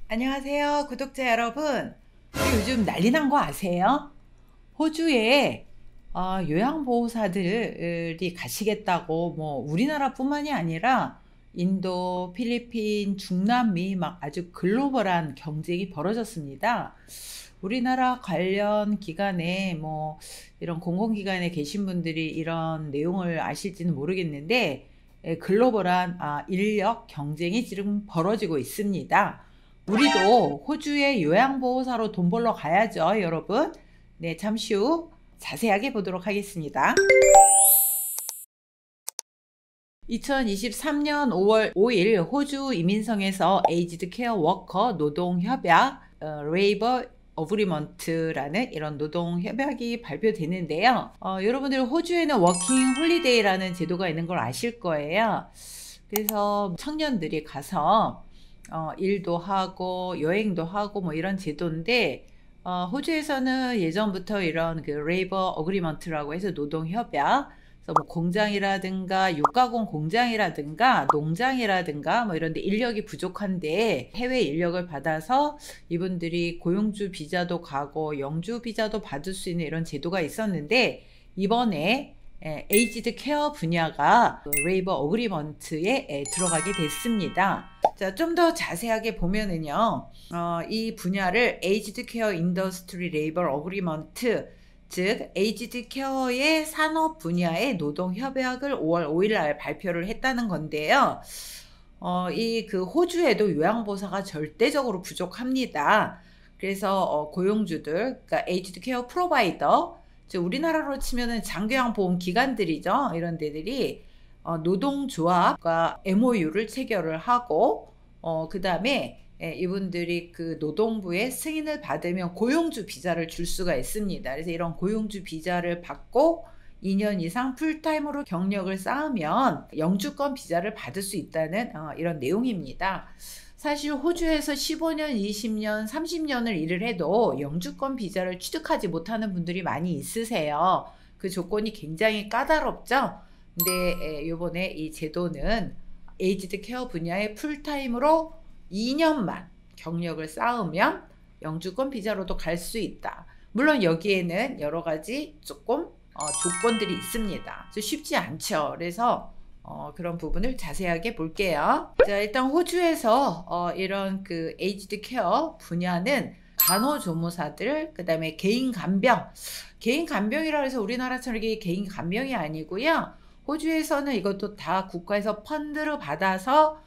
안녕하세요, 구독자 여러분. 요즘 난리 난 거 아세요? 호주에 요양보호사들이 가시겠다고 뭐 우리나라뿐만이 아니라 인도, 필리핀, 중남미 막 아주 글로벌한 경쟁이 벌어졌습니다. 우리나라 관련 기관에 뭐 이런 공공기관에 계신 분들이 이런 내용을 아실지는 모르겠는데 글로벌한 인력 경쟁이 지금 벌어지고 있습니다. 우리도 호주의 요양보호사로 돈 벌러 가야죠, 여러분. 네, 잠시 후 자세하게 보도록 하겠습니다. 2023년 5월 5일 호주 이민성에서 에이지드 케어 워커 노동협약 레이버 어그리먼트라는 이런 노동협약이 발표되는데요. 여러분들 호주에는 워킹 홀리데이라는 제도가 있는 걸 아실 거예요. 그래서 청년들이 가서 일도 하고 여행도 하고 뭐 이런 제도인데 호주에서는 예전부터 이런 그 레이버 어그리먼트라고 해서 노동협약, 그래서 뭐 공장이라든가 육가공 공장이라든가 농장이라든가 뭐 이런 데 인력이 부족한데 해외 인력을 받아서 이분들이 고용주 비자도 가고 영주 비자도 받을 수 있는 이런 제도가 있었는데, 이번에 에이지드 케어 분야가 레이버 어그리먼트에 들어가게 됐습니다. 자, 좀 더 자세하게 보면은요, 이 분야를 에이지드 케어 인더스트리 레이버 어그리먼트, 즉 에이지드 케어의 산업 분야의 노동 협약을 5월 5일 날 발표를 했다는 건데요. 이 그 호주에도 요양보호사가 절대적으로 부족합니다. 그래서 고용주들, 그러니까 에이지드 케어 프로바이더, 즉 우리나라로 치면은 장교양보험 기관들이죠. 이런 데들이 노동조합과 MOU를 체결을 하고 그 다음에 이분들이 그 노동부의 승인을 받으면 고용주 비자를 줄 수가 있습니다. 그래서 이런 고용주 비자를 받고 2년 이상 풀타임으로 경력을 쌓으면 영주권 비자를 받을 수 있다는 이런 내용입니다. 사실 호주에서 15년, 20년, 30년을 일을 해도 영주권 비자를 취득하지 못하는 분들이 많이 있으세요. 그 조건이 굉장히 까다롭죠? 근데 요번에 이 제도는 에이지드 케어 분야의 풀타임으로 2년만 경력을 쌓으면 영주권 비자로도 갈 수 있다. 물론 여기에는 여러 가지 조금 조건들이 있습니다. 쉽지 않죠. 그래서 그런 부분을 자세하게 볼게요. 자, 일단 호주에서 이런 그 에이지드 케어 분야는 간호조무사들, 그 다음에 개인 간병이라 해서 우리나라처럼 이게 개인 간병이 아니고요. 호주에서는 이것도 다 국가에서 펀드를 받아서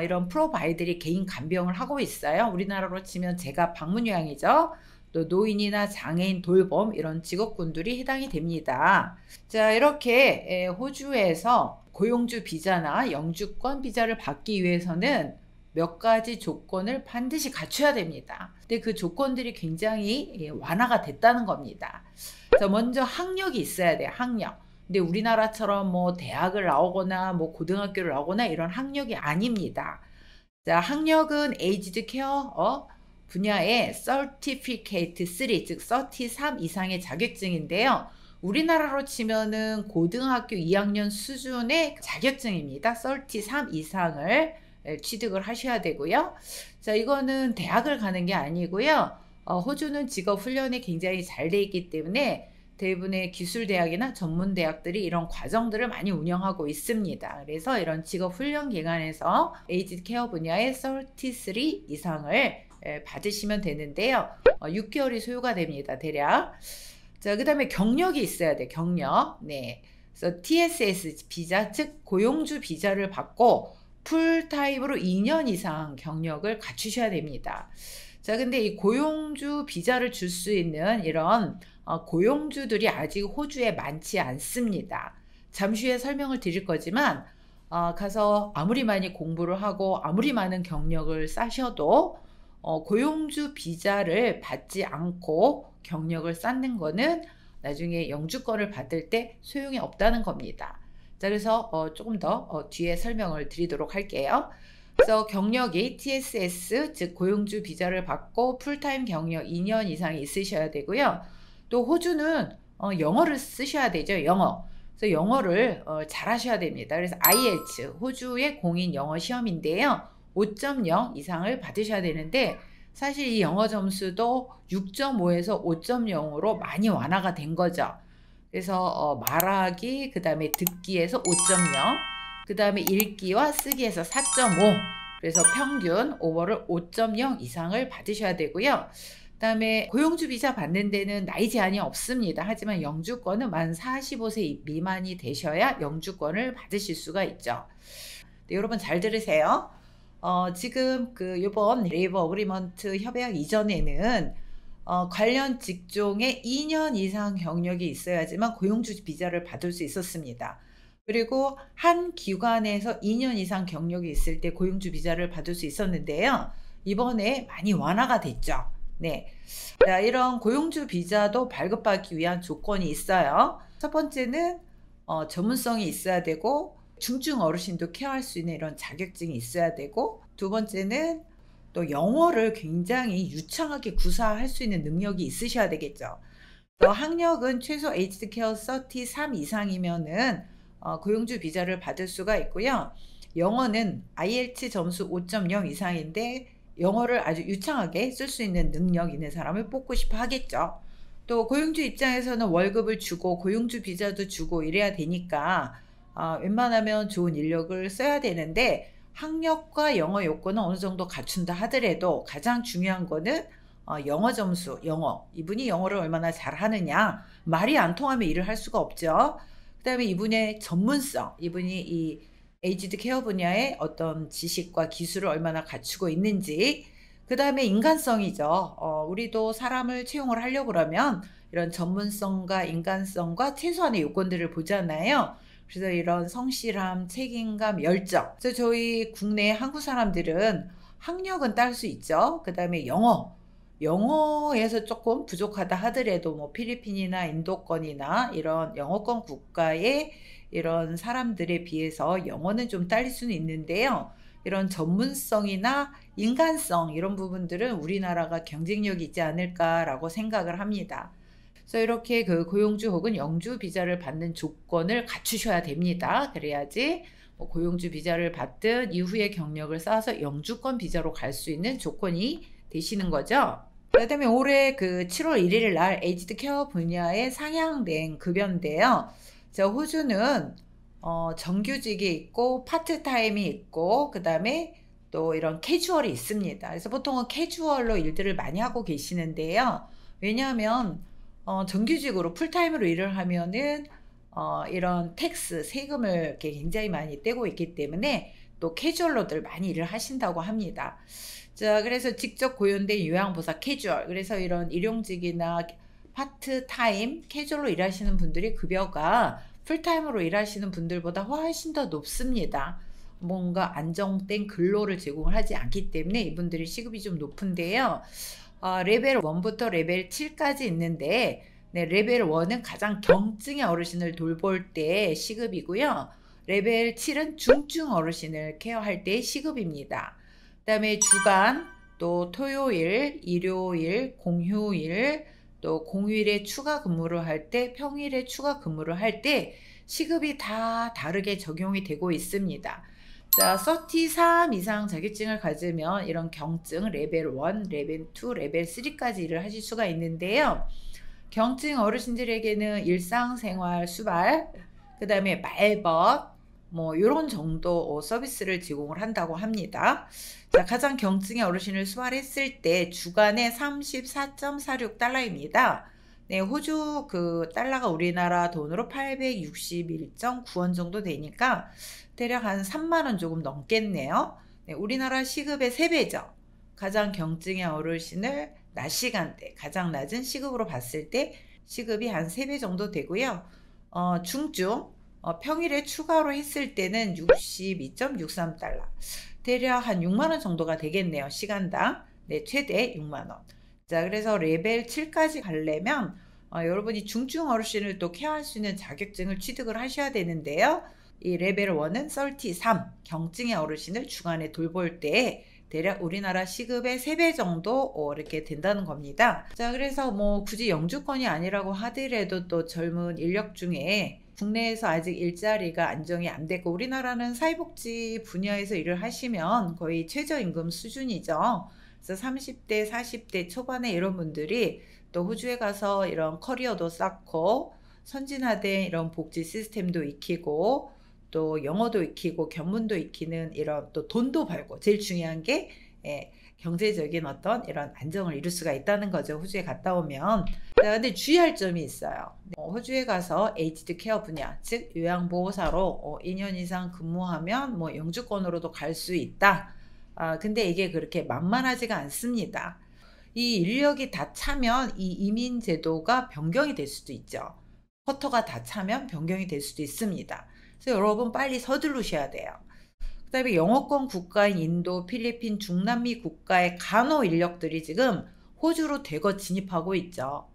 이런 프로바이들이 개인 간병을 하고 있어요. 우리나라로 치면 제가 방문요양이죠. 또 노인이나 장애인 돌봄 이런 직업군들이 해당이 됩니다. 자, 이렇게 호주에서 고용주 비자나 영주권 비자를 받기 위해서는 몇 가지 조건을 반드시 갖춰야 됩니다. 근데 그 조건들이 굉장히 완화가 됐다는 겁니다. 자, 먼저 학력이 있어야 돼요. 학력. 근데 우리나라처럼 뭐 대학을 나오거나 뭐 고등학교를 나오거나 이런 학력이 아닙니다. 자, 학력은 에이지드 케어 분야의 Certificate 3, 즉 33 이상의 자격증인데요. 우리나라로 치면은 고등학교 2학년 수준의 자격증입니다. 33 이상을 취득을 하셔야 되고요. 자, 이거는 대학을 가는 게 아니고요. 호주는 직업훈련이 굉장히 잘 돼 있기 때문에 대부분의 기술대학이나 전문대학들이 이런 과정들을 많이 운영하고 있습니다. 그래서 이런 직업훈련 기관에서 에이지드 케어 분야의 33 이상을 받으시면 되는데요. 6개월이 소요가 됩니다. 대략. 자, 그 다음에 경력이 있어야 돼. 경력. 네. 그래서 TSS 비자, 즉 고용주 비자를 받고 풀타임으로 2년 이상 경력을 갖추셔야 됩니다. 자, 근데 이 고용주 비자를 줄 수 있는 이런 고용주들이 아직 호주에 많지 않습니다. 잠시 후에 설명을 드릴 거지만 가서 아무리 많이 공부를 하고 아무리 많은 경력을 쌓으셔도 고용주 비자를 받지 않고 경력을 쌓는 거는 나중에 영주권을 받을 때 소용이 없다는 겁니다. 자, 그래서 조금 더 뒤에 설명을 드리도록 할게요. 그래서 경력이 TSS, 즉 고용주 비자를 받고 풀타임 경력 2년 이상 있으셔야 되고요. 또 호주는 영어를 쓰셔야 되죠. 영어. 그래서 영어를 잘 하셔야 됩니다. 그래서 IELTS, 호주의 공인 영어 시험인데요. 5.0 이상을 받으셔야 되는데 사실 이 영어 점수도 6.5에서 5.0으로 많이 완화가 된 거죠. 그래서 말하기, 그 다음에 듣기에서 5.0, 그 다음에 읽기와 쓰기에서 4.5, 그래서 평균 오버를 5.0 이상을 받으셔야 되고요. 그 다음에 고용주 비자 받는 데는 나이 제한이 없습니다. 하지만 영주권은 만 45세 미만이 되셔야 영주권을 받으실 수가 있죠. 네, 여러분 잘 들으세요. 지금 요번 레이버 어그리먼트 협약 이전에는 관련 직종에 2년 이상 경력이 있어야지만 고용주 비자를 받을 수 있었습니다. 그리고 한 기관에서 2년 이상 경력이 있을 때 고용주 비자를 받을 수 있었는데요. 이번에 많이 완화가 됐죠. 네. 자, 이런 고용주 비자도 발급받기 위한 조건이 있어요. 첫 번째는 전문성이 있어야 되고 중증 어르신도 케어할 수 있는 이런 자격증이 있어야 되고, 두 번째는 또 영어를 굉장히 유창하게 구사할 수 있는 능력이 있으셔야 되겠죠. 또 학력은 최소 에이지드 케어 33 이상이면은 고용주 비자를 받을 수가 있고요. 영어는 IELTS 점수 5.0 이상인데 영어를 아주 유창하게 쓸 수 있는 능력 있는 사람을 뽑고 싶어 하겠죠. 또 고용주 입장에서는 월급을 주고 고용주 비자도 주고 이래야 되니까 웬만하면 좋은 인력을 써야 되는데 학력과 영어 요건은 어느 정도 갖춘다 하더라도 가장 중요한 거는 영어 점수, 이분이 영어를 얼마나 잘하느냐. 말이 안 통하면 일을 할 수가 없죠. 그 다음에 이분의 전문성, 이분이 이 에이지드 케어 분야의 어떤 지식과 기술을 얼마나 갖추고 있는지, 그 다음에 인간성이죠. 우리도 사람을 채용을 하려고 그러면 이런 전문성과 인간성과 최소한의 요건들을 보잖아요. 그래서 이런 성실함, 책임감, 열정. 그래서 저희 국내 한국 사람들은 학력은 딸 수 있죠. 그 다음에 영어에서 조금 부족하다 하더라도 뭐 필리핀이나 인도권이나 이런 영어권 국가의 이런 사람들에 비해서 영어는 좀 딸릴 수는 있는데요. 이런 전문성이나 인간성 이런 부분들은 우리나라가 경쟁력이 있지 않을까라고 생각을 합니다. 그래서 이렇게 고용주 혹은 영주 비자를 받는 조건을 갖추셔야 됩니다. 그래야지 고용주 비자를 받든 이후에 경력을 쌓아서 영주권 비자로 갈 수 있는 조건이 되시는 거죠. 그다음에 올해 7월 1일 날 에이지드 케어 분야에 상향된 급여인데요. 호주는 정규직이 있고 파트타임이 있고 그다음에 또 이런 캐주얼이 있습니다. 그래서 보통은 캐주얼로 일들을 많이 하고 계시는데요. 왜냐하면 정규직으로 풀타임으로 일을 하면은 이런 텍스 세금을 이렇게 굉장히 많이 떼고 있기 때문에 또 캐주얼로들 많이 일을 하신다고 합니다. 자, 그래서 직접 고용된 요양보사 캐주얼, 그래서 이런 일용직이나 파트타임 캐주얼로 일하시는 분들이 급여가 풀타임으로 일하시는 분들보다 훨씬 더 높습니다. 뭔가 안정된 근로를 제공을 하지 않기 때문에 이분들이 시급이 좀 높은데요. 레벨 1부터 레벨 7까지 있는데 네, 레벨 1은 가장 경증의 어르신을 돌볼 때 시급이고요. 레벨 7은 중증 어르신을 케어할 때 시급입니다. 그 다음에 주간, 또 토요일, 일요일, 공휴일, 또 공휴일에 추가 근무를 할 때, 평일에 추가 근무를 할 때 시급이 다 다르게 적용이 되고 있습니다. 자, 33 이상 자격증을 가지면 이런 경증 레벨 1, 레벨 2, 레벨 3까지 일을 하실 수가 있는데요. 경증 어르신들에게는 일상생활 수발, 그 다음에 말벗, 뭐 이런 정도 서비스를 제공을 한다고 합니다. 자, 가장 경증의 어르신을 수발했을 때 주간에 34.46달러입니다. 네, 호주 달러가 우리나라 돈으로 861.9원 정도 되니까 대략 한 3만 원 조금 넘겠네요. 네, 우리나라 시급의 3배죠. 가장 경증의 어르신을 낮 시간대, 가장 낮은 시급으로 봤을 때 시급이 한 3배 정도 되고요. 중증, 평일에 추가로 했을 때는 62.63달러. 대략 한 6만 원 정도가 되겠네요. 시간당. 네, 최대 6만 원. 자, 그래서 레벨 7까지 가려면 여러분이 중증 어르신을 또 케어할 수 있는 자격증을 취득을 하셔야 되는데요. 이 레벨 1은 33, 경증의 어르신을 주간에 돌볼 때 대략 우리나라 시급의 3배 정도 이렇게 된다는 겁니다. 자, 그래서 뭐 굳이 영주권이 아니라고 하더라도 또 젊은 인력 중에 국내에서 아직 일자리가 안정이 안 됐고, 우리나라는 사회복지 분야에서 일을 하시면 거의 최저임금 수준이죠. 그래서 30대, 40대 초반에 이런 분들이 또 호주에 가서 이런 커리어도 쌓고 선진화된 이런 복지 시스템도 익히고 또 영어도 익히고 견문도 익히는 이런 또 돈도 벌고, 제일 중요한 게 경제적인 어떤 이런 안정을 이룰 수가 있다는 거죠. 호주에 갔다 오면. 자, 근데 주의할 점이 있어요. 호주에 가서 에이지드 케어 분야, 즉 요양보호사로 2년 이상 근무하면 뭐 영주권으로도 갈 수 있다. 근데 이게 그렇게 만만하지가 않습니다. 이 인력이 다 차면 이 이민 제도가 변경이 될 수도 있죠. 쿼터가 다 차면 변경이 될 수도 있습니다. 그래서 여러분 빨리 서두르셔야 돼요. 그 다음에 영어권 국가인 인도, 필리핀, 중남미 국가의 간호 인력들이 지금 호주로 대거 진입하고 있죠.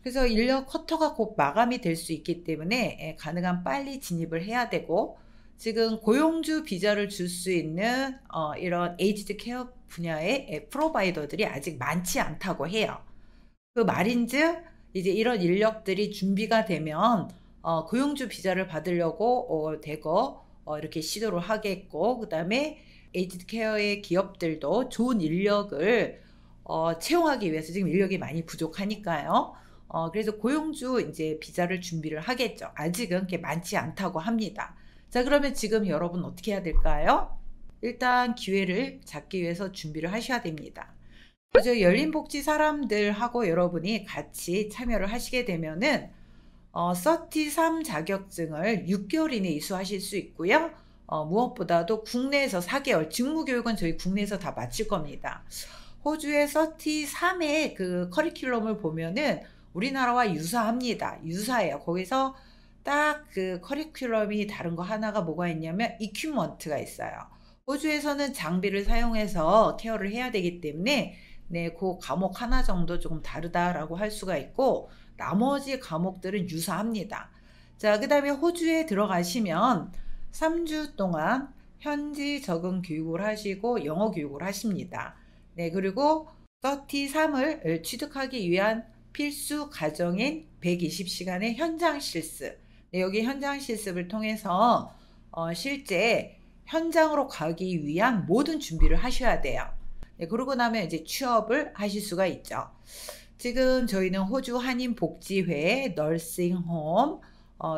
그래서 인력 쿼터가 곧 마감이 될 수 있기 때문에 가능한 빨리 진입을 해야 되고, 지금 고용주 비자를 줄 수 있는 이런 에이지드 케어 분야의 프로바이더들이 아직 많지 않다고 해요. 그 말인즉 이제 이런 인력들이 준비가 되면 고용주 비자를 받으려고 대거 이렇게 시도를 하겠고, 그 다음에 에이지드 케어의 기업들도 좋은 인력을 채용하기 위해서 지금 인력이 많이 부족하니까요. 그래서 고용주 이제 비자를 준비를 하겠죠. 아직은 그렇게 많지 않다고 합니다. 자, 그러면 지금 여러분 어떻게 해야 될까요? 일단 기회를 잡기 위해서 준비를 하셔야 됩니다. 그죠? 열린복지 사람들하고 여러분이 같이 참여를 하시게 되면은 33 자격증을 6개월 이내에 이수하실 수 있고요. 무엇보다도 국내에서 4개월, 직무교육은 저희 국내에서 다 마칠 겁니다. 호주의 33의 그 커리큘럼을 보면은 우리나라와 유사합니다. 유사해요. 거기서 딱 그 커리큘럼이 다른 거 하나가 뭐가 있냐면 이퀴먼트가 있어요. 호주에서는 장비를 사용해서 케어를 해야 되기 때문에 그 과목 하나 정도 조금 다르다라고 할 수가 있고, 나머지 과목들은 유사합니다. 자, 그 다음에 호주에 들어가시면 3주 동안 현지 적응 교육을 하시고 영어 교육을 하십니다. 그리고 33을 취득하기 위한 필수 과정인 120시간의 현장 실습. 여기 현장 실습을 통해서 실제 현장으로 가기 위한 모든 준비를 하셔야 돼요. 그러고 나면 이제 취업을 하실 수가 있죠. 지금 저희는 호주 한인복지회, 널싱홈,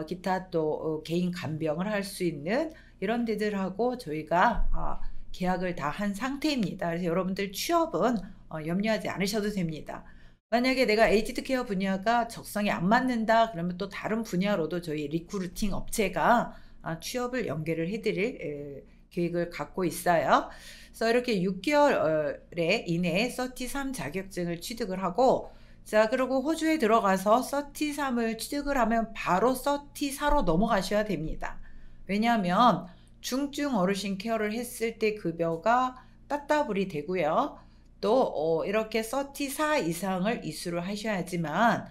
기타 또 개인 간병을 할 수 있는 이런 데들하고 저희가 계약을 다 한 상태입니다. 그래서 여러분들 취업은 염려하지 않으셔도 됩니다. 만약에 내가 에이지드 케어 분야가 적성이 안 맞는다 그러면 또 다른 분야로도 저희 리크루팅 업체가 취업을 연계를 해드릴 계획을 갖고 있어요. 그래서 이렇게 6개월 이내에 33 자격증을 취득을 하고, 자, 그리고 호주에 들어가서 33을 취득을 하면 바로 34로 넘어가셔야 됩니다. 왜냐하면 중증 어르신 케어를 했을 때 급여가 따따블이 되고요. 또 이렇게 34 이상을 이수를 하셔야지만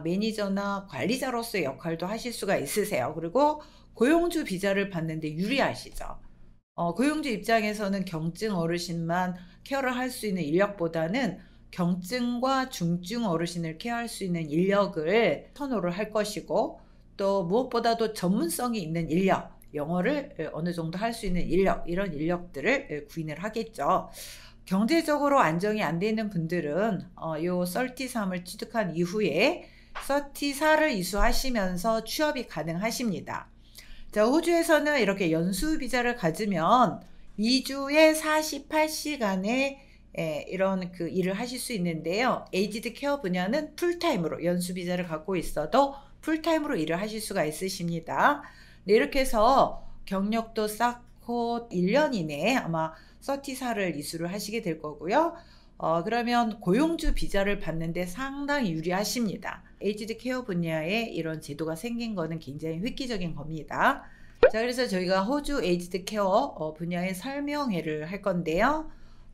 매니저나 관리자로서의 역할도 하실 수가 있으세요. 그리고 고용주 비자를 받는데 유리하시죠. 고용주 입장에서는 경증 어르신만 케어를 할 수 있는 인력보다는 경증과 중증 어르신을 케어할 수 있는 인력을 선호를 할 것이고, 또 무엇보다도 전문성이 있는 인력, 영어를 어느 정도 할 수 있는 인력, 이런 인력들을 구인을 하겠죠. 경제적으로 안정이 안 되는 분들은 요 33을 취득한 이후에 34를 이수하시면서 취업이 가능하십니다. 자, 호주에서는 이렇게 연수 비자를 가지면 2주에 48시간의 이런 그 일을 하실 수 있는데요. 에이지드 케어 분야는 풀타임으로 연수 비자를 갖고 있어도 풀타임으로 일을 하실 수가 있으십니다. 이렇게 해서 경력도 쌓고 1년 이내에 아마 34를 이수를 하시게 될 거고요. 그러면 고용주 비자를 받는데 상당히 유리하십니다. 에이지드 케어 분야에 이런 제도가 생긴 거는 굉장히 획기적인 겁니다. 자, 그래서 저희가 호주 에이지드 케어 분야의 설명회를 할 건데요.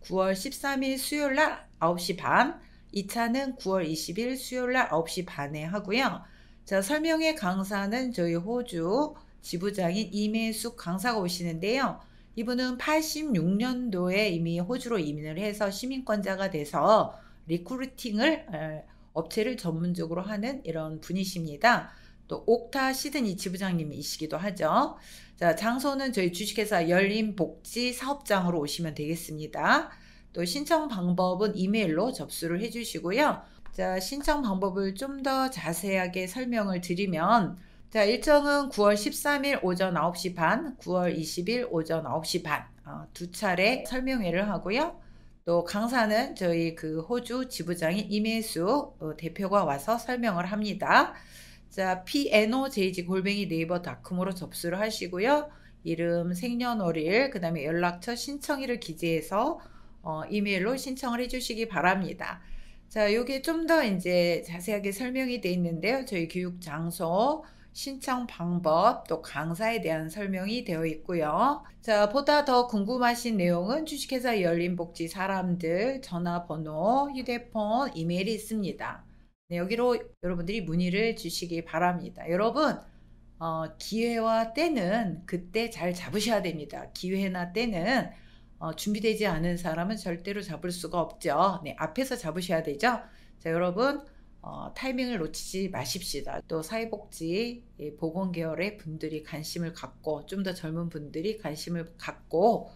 9월 13일 수요일 날 9시 반, 2차는 9월 20일 수요일 날 9시 반에 하고요. 자, 설명회 강사는 저희 호주 지부장인 임혜숙 강사가 오시는데요. 이분은 86년도에 이미 호주로 이민을 해서 시민권자가 돼서 리크루팅을 업체를 전문적으로 하는 이런 분이십니다. 또 옥타 시드니 지부장님이시기도 하죠. 자, 장소는 저희 주식회사 열린복지 사업장으로 오시면 되겠습니다. 또 신청 방법은 이메일로 접수를 해주시고요. 자, 신청 방법을 좀 더 자세하게 설명을 드리면, 자, 일정은 9월 13일 오전 9시 반, 9월 20일 오전 9시 반, 두 차례 설명회를 하고요. 또 강사는 저희 그 호주 지부장인 임혜수 대표가 와서 설명을 합니다. 자, pnojg@naver.com으로 접수를 하시고요. 이름, 생년월일, 그 다음에 연락처, 신청일을 기재해서 이메일로 신청을 해주시기 바랍니다. 자, 요게 좀 더 이제 자세하게 설명이 되어 있는데요. 저희 교육 장소, 신청 방법, 또 강사에 대한 설명이 되어 있고요. 자, 보다 더 궁금하신 내용은 주식회사 열린복지 사람들 전화번호, 휴대폰, 이메일이 있습니다. 네, 여기로 여러분들이 문의를 주시기 바랍니다. 여러분, 기회와 때는 그때 잘 잡으셔야 됩니다. 기회나 때는 준비되지 않은 사람은 절대로 잡을 수가 없죠. 네, 앞에서 잡으셔야 되죠. 자, 여러분, 타이밍을 놓치지 마십시다. 또 사회복지, 보건계열의 분들이 관심을 갖고, 좀 더 젊은 분들이 관심을 갖고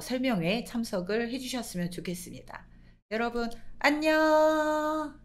설명회에 참석을 해주셨으면 좋겠습니다. 여러분, 안녕!